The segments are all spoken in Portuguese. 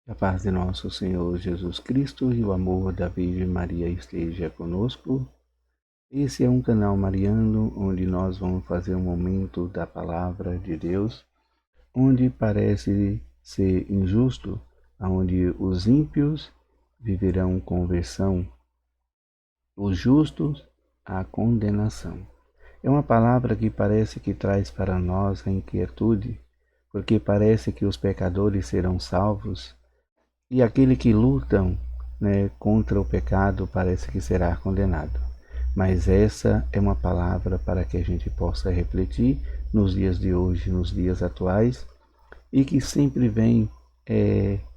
A paz de nosso Senhor Jesus Cristo e o amor da Virgem Maria esteja conosco. Esse é um canal mariano onde nós vamos fazer um momento da palavra de Deus, onde parece ser injusto, onde os ímpios viverão conversão, os justos a condenação. É uma palavra que parece que traz para nós a inquietude, porque parece que os pecadores serão salvos, e aquele que lutam, contra o pecado parece que será condenado. Mas essa é uma palavra para que a gente possa refletir nos dias de hoje, nos dias atuais, e que sempre vem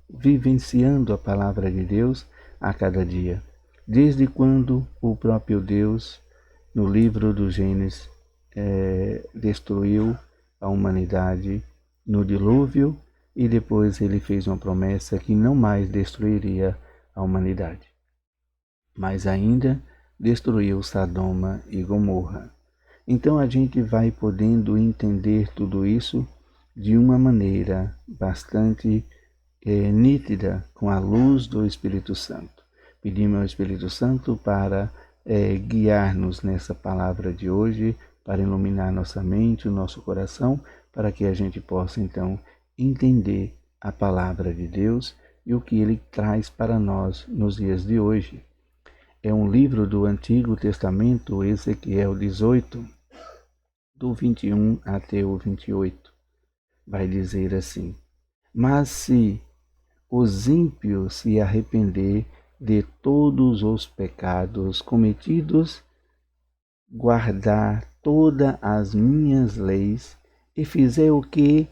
vivenciando a palavra de Deus a cada dia. Desde quando o próprio Deus, no livro do Gênesis, destruiu a humanidade no dilúvio, e depois ele fez uma promessa que não mais destruiria a humanidade, mas ainda destruiu Sodoma e Gomorra. Então a gente vai podendo entender tudo isso de uma maneira bastante nítida, com a luz do Espírito Santo. Pedimos ao Espírito Santo para guiar-nos nessa palavra de hoje, para iluminar nossa mente, o nosso coração, para que a gente possa então entender a palavra de Deus e o que ele traz para nós nos dias de hoje. É um livro do Antigo Testamento, Ezequiel 18, do 21 até o 28. Vai dizer assim: Mas se os ímpios se arrepender de todos os pecados cometidos, guardar todas as minhas leis e fizer o que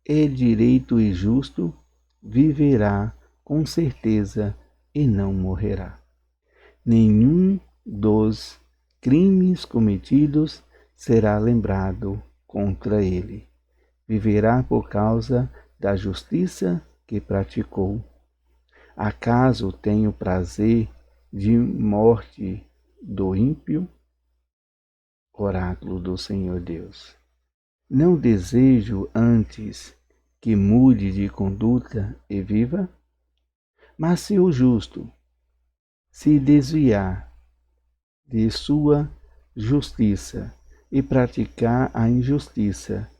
é direito e justo, viverá com certeza e não morrerá. Nenhum dos crimes cometidos será lembrado contra ele. Viverá por causa da justiça que praticou. Acaso tenho prazer de morte do ímpio? Oráculo do Senhor Deus. Não desejo antes que mude de conduta e viva? Mas se o justo se desviar de sua justiça e praticar a injustiça,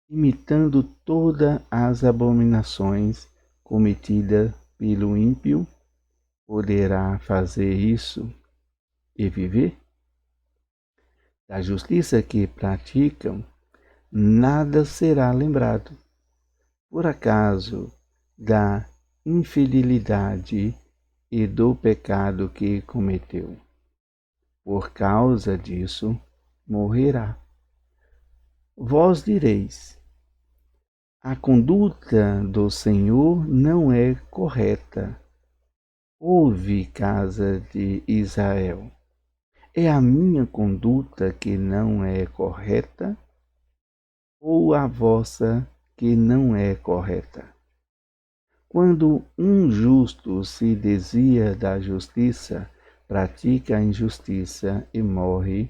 imitando todas as abominações cometidas pelo ímpio, poderá fazer isso e viver? Da justiça que praticam, nada será lembrado. Por acaso, da infidelidade e do pecado que cometeu. Por causa disso, morrerá. Vós direis: a conduta do Senhor não é correta. Ouve, casa de Israel. É a minha conduta que não é correta? Ou a vossa que não é correta? Quando um justo se desvia da justiça, pratica a injustiça e morre,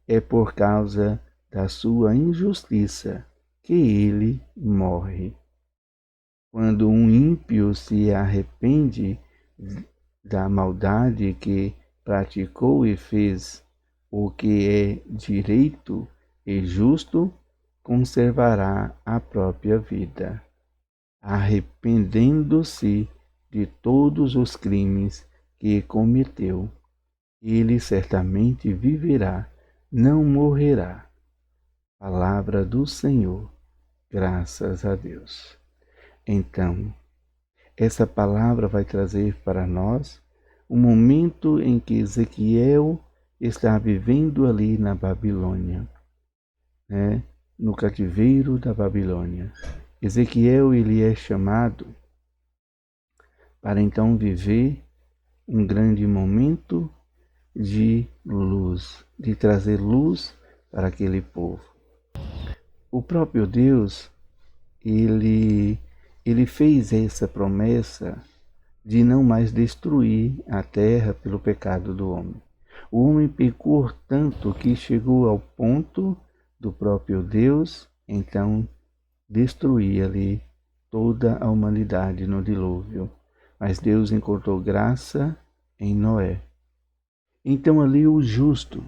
é por causa da sua injustiça que ele morre. Quando um ímpio se arrepende da maldade que praticou e fez o que é direito e justo, conservará a própria vida, arrependendo-se de todos os crimes que cometeu. Ele certamente viverá, não morrerá. Palavra do Senhor, graças a Deus. Então, essa palavra vai trazer para nós o momento em que Ezequiel está vivendo ali na Babilônia, no cativeiro da Babilônia. Ezequiel ele é chamado para então viver um grande momento de luz, de trazer luz para aquele povo. O próprio Deus, ele fez essa promessa de não mais destruir a terra pelo pecado do homem. O homem pecou tanto que chegou ao ponto do próprio Deus, então, destruir ali toda a humanidade no dilúvio, mas Deus encontrou graça em Noé. Então ali o justo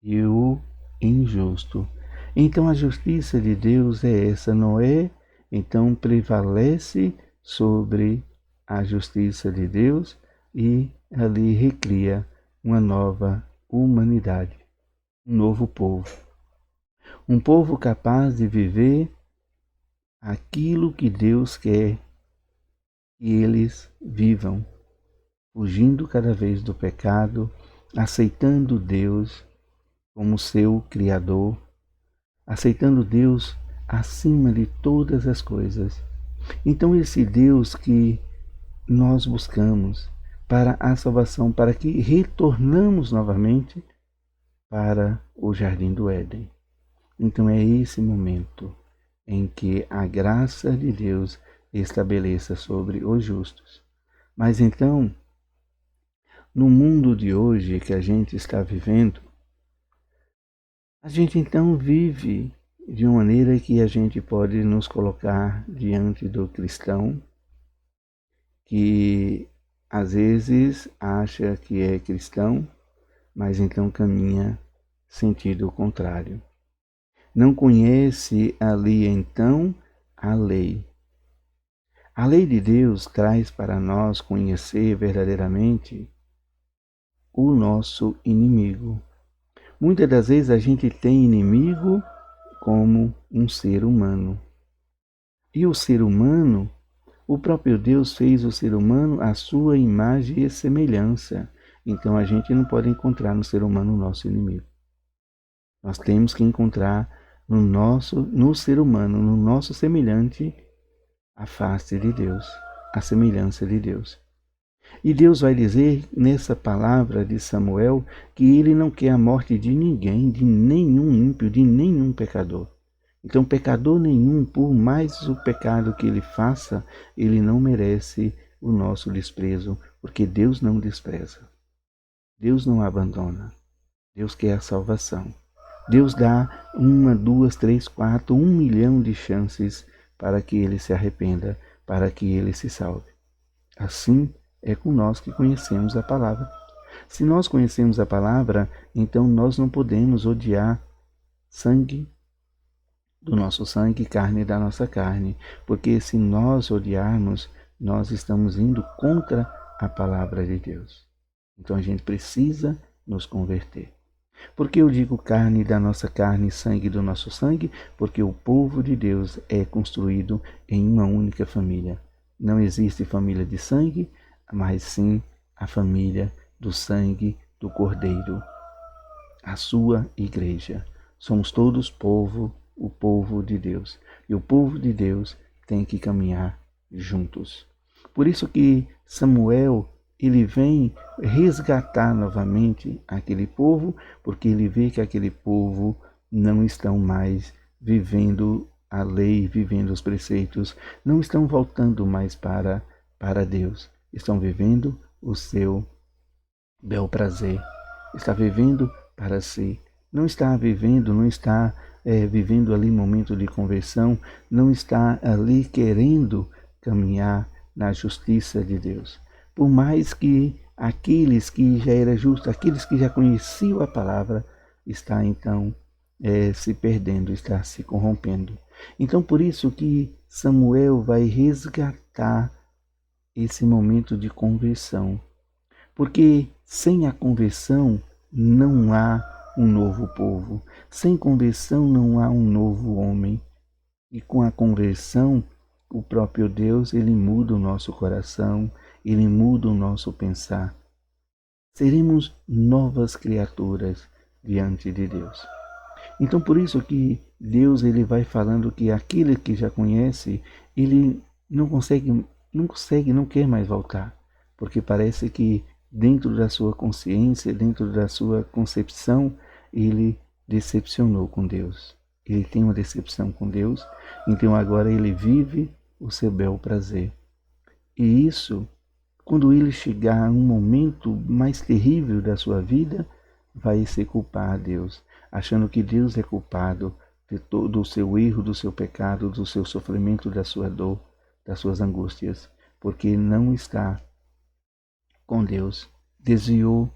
e o injusto. Então a justiça de Deus é essa. Noé então prevalece sobre a justiça de Deus e ali recria uma nova humanidade, um novo povo. Um povo capaz de viver aquilo que Deus quer que eles vivam, fugindo cada vez do pecado, aceitando Deus como seu Criador, aceitando Deus acima de todas as coisas. Então esse Deus que nós buscamos para a salvação, para que retornamos novamente para o Jardim do Éden. Então é esse momento em que a graça de Deus estabeleça sobre os justos. Mas então, no mundo de hoje que a gente está vivendo, a gente então vive de uma maneira que a gente pode nos colocar diante do cristão que às vezes acha que é cristão, mas então caminha sentido contrário. Não conhece ali então a lei. A lei de Deus traz para nós conhecer verdadeiramente o nosso inimigo. Muitas das vezes a gente tem inimigo como um ser humano. E o ser humano, o próprio Deus fez o ser humano à sua imagem e semelhança. Então a gente não pode encontrar no ser humano o nosso inimigo. Nós temos que encontrar no ser humano, no nosso semelhante, a face de Deus, a semelhança de Deus. E Deus vai dizer nessa palavra de Samuel que ele não quer a morte de ninguém, de nenhum ímpio, de nenhum pecador. Então, pecador nenhum, por mais o pecado que ele faça, ele não merece o nosso desprezo, porque Deus não despreza. Deus não abandona. Deus quer a salvação. Deus dá 1, 2, 3, 4, 1 milhão de chances para que ele se arrependa, para que ele se salve. Assim é com nós que conhecemos a palavra. Se nós conhecemos a palavra, então nós não podemos odiar sangue do nosso sangue, carne da nossa carne, porque se nós odiarmos, nós estamos indo contra a palavra de Deus. Então a gente precisa nos converter. Por que eu digo carne da nossa carne, sangue do nosso sangue? Porque o povo de Deus é construído em uma única família. Não existe família de sangue, mas sim a família do sangue do Cordeiro, a sua igreja. Somos todos povo, o povo de Deus. E o povo de Deus tem que caminhar juntos. Por isso que Samuel, ele vem resgatar novamente aquele povo, porque ele vê que aquele povo não estão mais vivendo a lei, vivendo os preceitos, não estão voltando mais para Deus, estão vivendo o seu bel prazer, está vivendo para si, não está vivendo, não está vivendo ali momento de conversão, não está ali querendo caminhar na justiça de Deus. Por mais que aqueles que já eram justos, aqueles que já conheciam a palavra, está então se perdendo, está se corrompendo. Então por isso que Samuel vai resgatar esse momento de conversão. Porque sem a conversão não há um novo povo. Sem conversão não há um novo homem. E com a conversão, o próprio Deus, ele muda o nosso coração, ele muda o nosso pensar. Seremos novas criaturas diante de Deus. Então por isso que Deus ele vai falando que aquele que já conhece, ele não quer mais voltar, porque parece que dentro da sua consciência, dentro da sua concepção, ele decepcionou com Deus. Ele tem uma decepção com Deus, então agora ele vive o seu bel prazer. E isso, quando ele chegar a um momento mais terrível da sua vida, vai se culpar a Deus, achando que Deus é culpado do seu erro, do seu pecado, do seu sofrimento, da sua dor, das suas angústias, porque não está com Deus, desviou.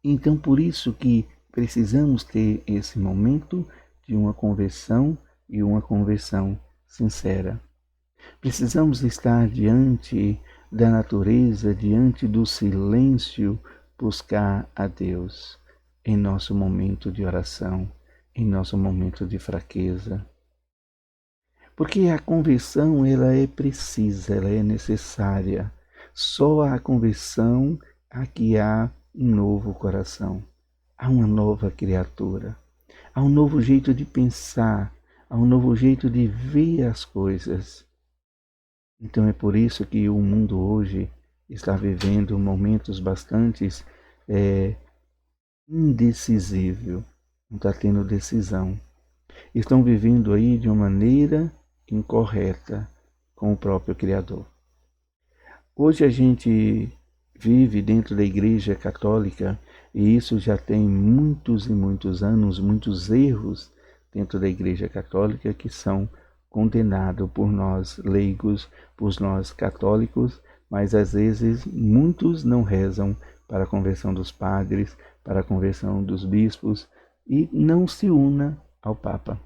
Então, por isso que precisamos ter esse momento de uma conversão e uma conversão sincera. Precisamos estar diante da natureza, diante do silêncio, buscar a Deus em nosso momento de oração, em nosso momento de fraqueza. Porque a conversão, ela é precisa, ela é necessária. Só a conversão aqui há um novo coração, há uma nova criatura, há um novo jeito de pensar, há um novo jeito de ver as coisas. Então é por isso que o mundo hoje está vivendo momentos bastante indecisível, não está tendo decisão. Estão vivendo aí de uma maneira incorreta com o próprio Criador. Hoje a gente vive dentro da Igreja Católica, e isso já tem muitos e muitos anos, muitos erros dentro da Igreja Católica que são condenados por nós leigos, por nós católicos, mas às vezes muitos não rezam para a conversão dos padres, para a conversão dos bispos, e não se una ao Papa.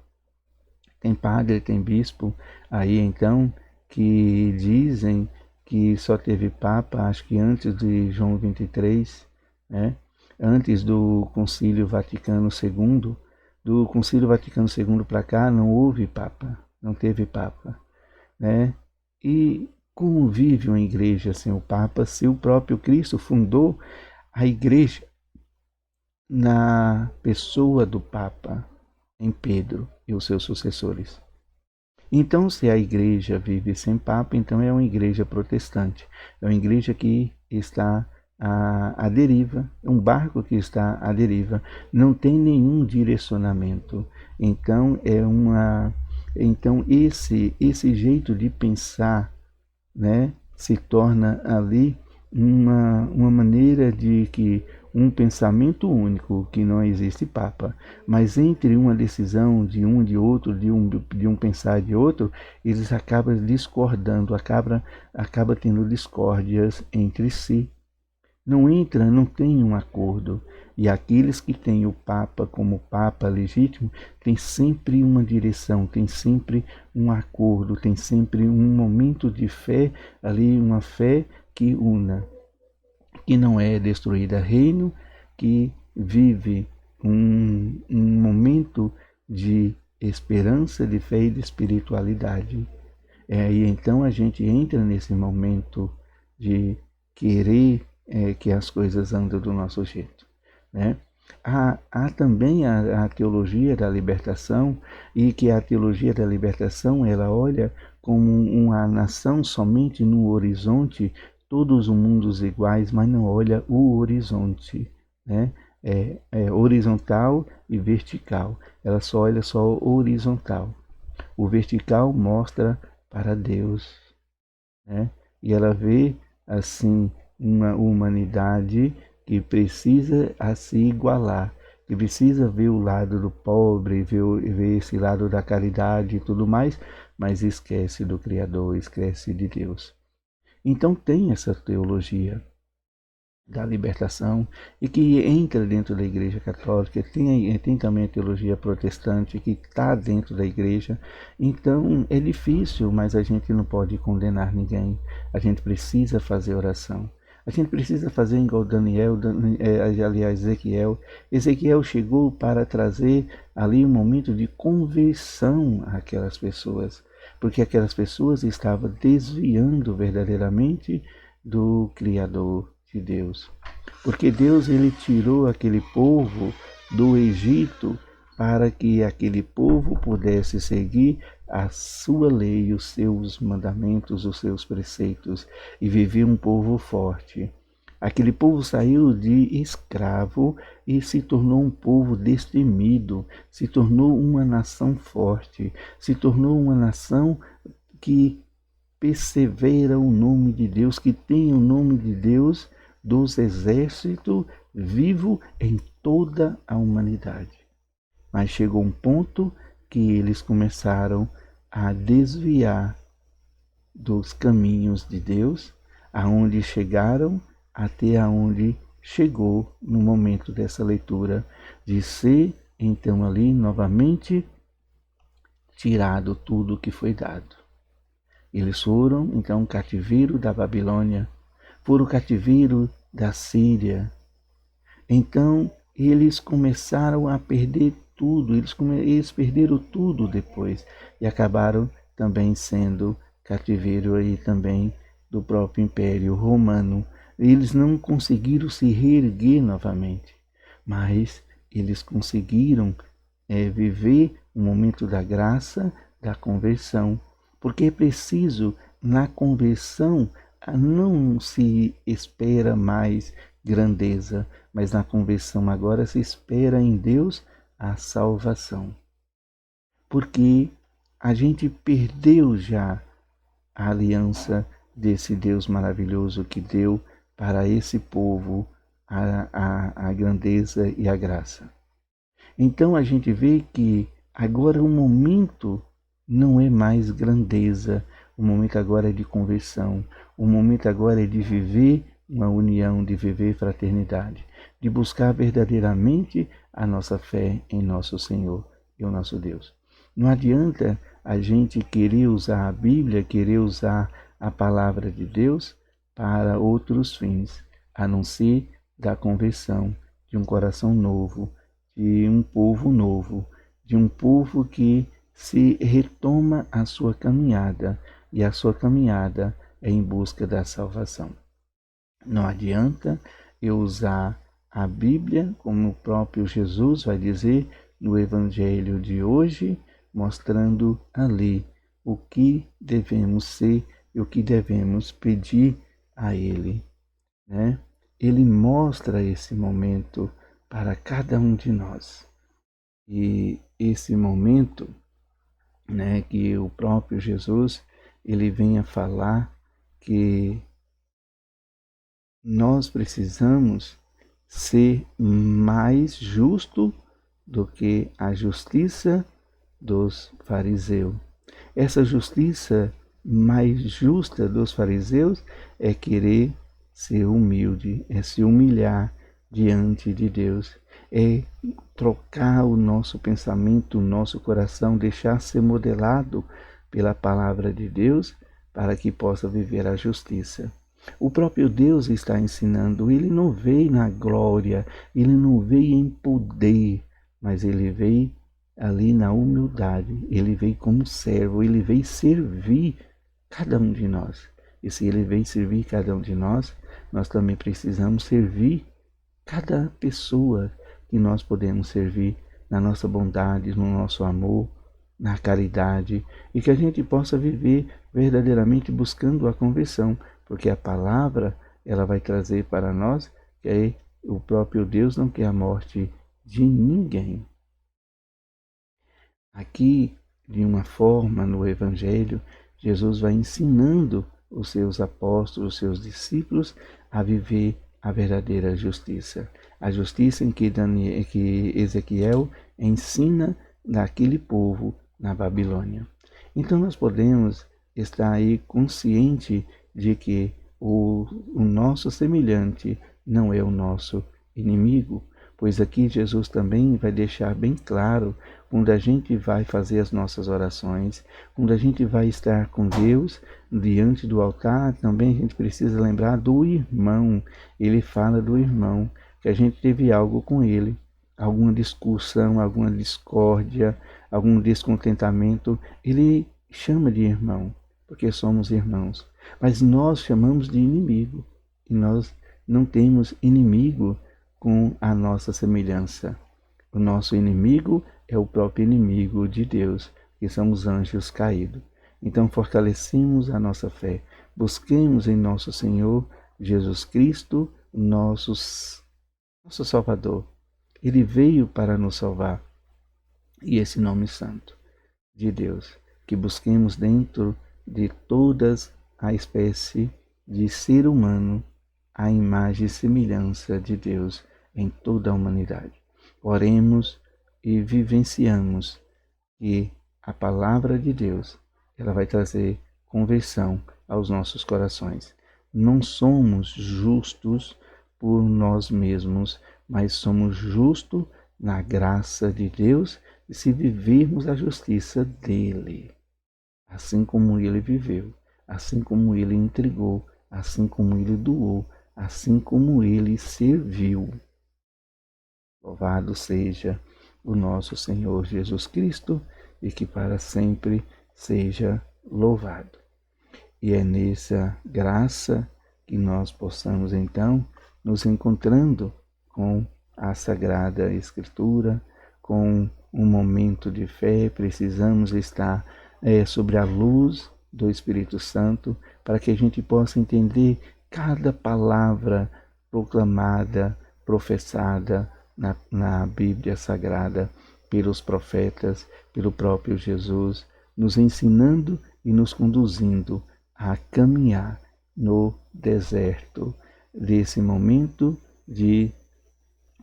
Tem padre, tem bispo aí então que dizem que só teve Papa, acho que antes de João 23, né? Antes do Concílio Vaticano II, do Concílio Vaticano II para cá não houve Papa, não teve Papa, né? E como vive uma igreja sem o Papa, se o próprio Cristo fundou a igreja na pessoa do Papa, em Pedro e os seus sucessores? Então, se a igreja vive sem Papa, então é uma igreja protestante. É uma igreja que está à deriva, é um barco que está à deriva, não tem nenhum direcionamento. Então, esse jeito de pensar, né, se torna ali uma maneira de que um pensamento único, que não existe Papa, mas entre uma decisão de um de outro, de um pensar de outro, eles acabam discordando, acaba tendo discórdias entre si. Não tem um acordo. E aqueles que têm o Papa como Papa legítimo, tem sempre uma direção, tem sempre um acordo, tem sempre um momento de fé ali, uma fé que una, que não é destruída, reino que vive um momento de esperança, de fé e de espiritualidade. E então a gente entra nesse momento de querer que as coisas andem do nosso jeito, né? Há também a teologia da libertação, e que a teologia da libertação ela olha como uma nação somente no horizonte, todos os mundos iguais, mas não olha o horizonte, né? É horizontal e vertical. Ela só olha só o horizontal. O vertical mostra para Deus, né? E ela vê assim uma humanidade que precisa a se igualar, que precisa ver o lado do pobre, ver esse lado da caridade e tudo mais, mas esquece do Criador, esquece de Deus. Então tem essa teologia da libertação e que entra dentro da Igreja Católica, tem também a teologia protestante que está dentro da Igreja. Então é difícil, mas a gente não pode condenar ninguém, a gente precisa fazer oração. A gente precisa fazer igual aliás, Ezequiel chegou para trazer ali um momento de conversão àquelas pessoas, porque aquelas pessoas estavam desviando verdadeiramente do Criador de Deus. Porque Deus ele tirou aquele povo do Egito para que aquele povo pudesse seguir a sua lei, os seus mandamentos, os seus preceitos, e viver um povo forte. Aquele povo saiu de escravo e se tornou um povo destemido, se tornou uma nação forte, se tornou uma nação que persevera o nome de Deus, que tem o nome de Deus dos exércitos vivo em toda a humanidade. Mas chegou um ponto que eles começaram a desviar dos caminhos de Deus, aonde chegaram até aonde chegou no momento dessa leitura, de ser então ali novamente tirado tudo que foi dado. Eles foram então cativeiro da Babilônia, foram cativeiro da Síria. Então eles começaram a perder tudo, eles perderam tudo depois e acabaram também sendo cativeiro aí também do próprio Império Romano. Eles não conseguiram se reerguer novamente, mas eles conseguiram viver o momento da graça, da conversão, porque é preciso, na conversão, não se espera mais grandeza, mas na conversão agora se espera em Deus a salvação. Porque a gente perdeu já a aliança desse Deus maravilhoso que deu para esse povo a grandeza e a graça. Então a gente vê que agora o momento não é mais grandeza, o momento agora é de conversão, o momento agora é de viver uma união, de viver fraternidade, de buscar verdadeiramente a nossa fé em nosso Senhor e o nosso Deus. Não adianta a gente querer usar a Bíblia, querer usar a palavra de Deus para outros fins, a não ser da conversão de um coração novo, de um povo novo, de um povo que se retoma a sua caminhada, e a sua caminhada é em busca da salvação. Não adianta eu usar a Bíblia, como o próprio Jesus vai dizer no Evangelho de hoje, mostrando ali o que devemos ser e o que devemos pedir a Ele, né? Ele mostra esse momento para cada um de nós. E esse momento, né, que o próprio Jesus, ele vem a falar que nós precisamos ser mais justo do que a justiça dos fariseus. Essa justiça mais justa dos fariseus é querer ser humilde, é se humilhar diante de Deus, é trocar o nosso pensamento, o nosso coração, deixar ser modelado pela palavra de Deus para que possa viver a justiça. O próprio Deus está ensinando, ele não veio na glória, ele não veio em poder, mas ele veio ali na humildade, ele veio como servo, ele veio servir cada um de nós. E se ele veio servir cada um de nós, nós também precisamos servir cada pessoa que nós podemos servir na nossa bondade, no nosso amor, na caridade, e que a gente possa viver verdadeiramente buscando a conversão, porque a palavra ela vai trazer para nós que o próprio Deus não quer a morte de ninguém. Aqui, de uma forma, no Evangelho, Jesus vai ensinando os seus apóstolos, os seus discípulos, a viver a verdadeira justiça. A justiça em que Ezequiel ensina daquele povo na Babilônia. Então nós podemos estar aí consciente de que o nosso semelhante não é o nosso inimigo, pois aqui Jesus também vai deixar bem claro, quando a gente vai fazer as nossas orações, quando a gente vai estar com Deus diante do altar, também a gente precisa lembrar do irmão. Ele fala do irmão, que a gente teve algo com ele, alguma discussão, alguma discórdia, algum descontentamento, ele chama de irmão, porque somos irmãos. Mas nós chamamos de inimigo, e nós não temos inimigo com a nossa semelhança. O nosso inimigo é o próprio inimigo de Deus, que são os anjos caídos. Então fortalecemos a nossa fé, busquemos em nosso Senhor Jesus Cristo, nosso Salvador. Ele veio para nos salvar. E esse nome santo de Deus, que busquemos dentro de todas a espécie de ser humano, a imagem e semelhança de Deus em toda a humanidade. Oremos e vivenciamos que a palavra de Deus, ela vai trazer conversão aos nossos corações. Não somos justos por nós mesmos, mas somos justos na graça de Deus e se vivermos a justiça dele, assim como ele viveu, assim como ele entregou, assim como ele doou, assim como ele serviu. Louvado seja o nosso Senhor Jesus Cristo e que para sempre seja louvado. E é nessa graça que nós possamos então nos encontrando com a Sagrada Escritura, com um momento de fé. Precisamos estar sobre a luz do Espírito Santo para que a gente possa entender cada palavra proclamada, professada na Bíblia Sagrada pelos profetas, pelo próprio Jesus, nos ensinando e nos conduzindo a caminhar no deserto desse momento de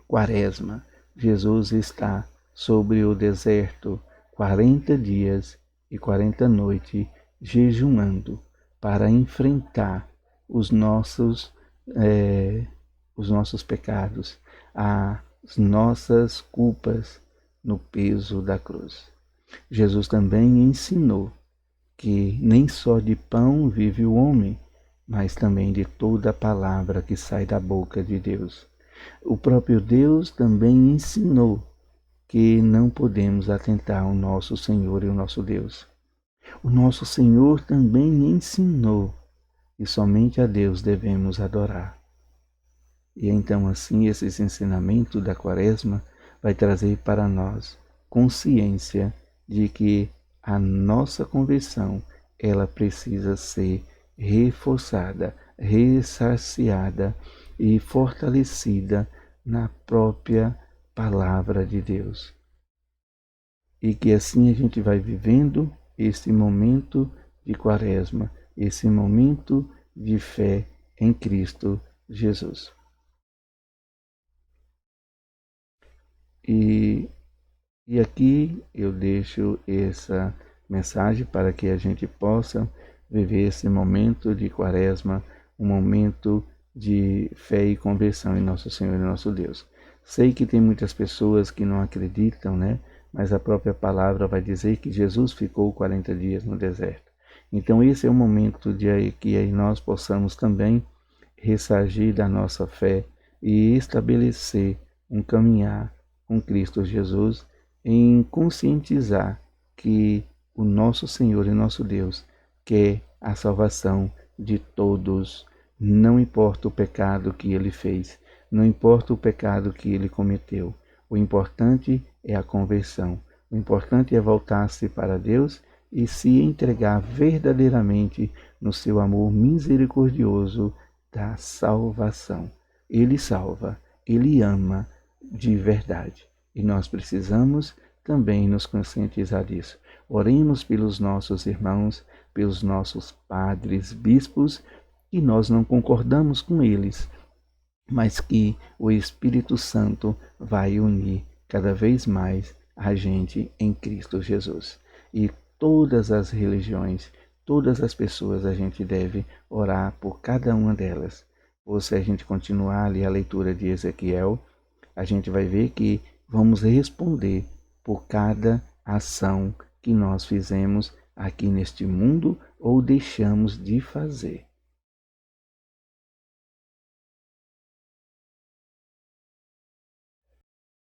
Quaresma. Jesus está sobre o deserto 40 dias e 40 noites jejuando para enfrentar os nossos pecados, as nossas culpas no peso da cruz. Jesus também ensinou que nem só de pão vive o homem, mas também de toda a palavra que sai da boca de Deus. O próprio Deus também ensinou que não podemos atentar ao nosso Senhor e ao nosso Deus. O nosso Senhor também ensinou que somente a Deus devemos adorar. E então assim esses ensinamentos da Quaresma vai trazer para nós consciência de que a nossa conversão, ela precisa ser reforçada, ressarciada e fortalecida na própria palavra de Deus. E que assim a gente vai vivendo esse momento de Quaresma, esse momento de fé em Cristo Jesus. E aqui eu deixo essa mensagem para que a gente possa viver esse momento de Quaresma, um momento de fé e conversão em nosso Senhor e nosso Deus. Sei que tem muitas pessoas que não acreditam, né? Mas a própria palavra vai dizer que Jesus ficou 40 dias no deserto. Então esse é o momento de que nós possamos também ressarcir da nossa fé e estabelecer um caminhar com Cristo Jesus, em conscientizar que o nosso Senhor e nosso Deus quer a salvação de todos, não importa o pecado que ele fez, não importa o pecado que ele cometeu. O importante é a conversão, o importante é voltar-se para Deus e se entregar verdadeiramente no seu amor misericordioso da salvação. Ele salva, ele ama de verdade. E nós precisamos também nos conscientizar disso. Oremos pelos nossos irmãos, pelos nossos padres, bispos, que nós não concordamos com eles, mas que o Espírito Santo vai unir cada vez mais a gente em Cristo Jesus. E todas as religiões, todas as pessoas, a gente deve orar por cada uma delas. Ou se a gente continuar ali a leitura de Ezequiel, a gente vai ver que vamos responder por cada ação que nós fizemos aqui neste mundo ou deixamos de fazer.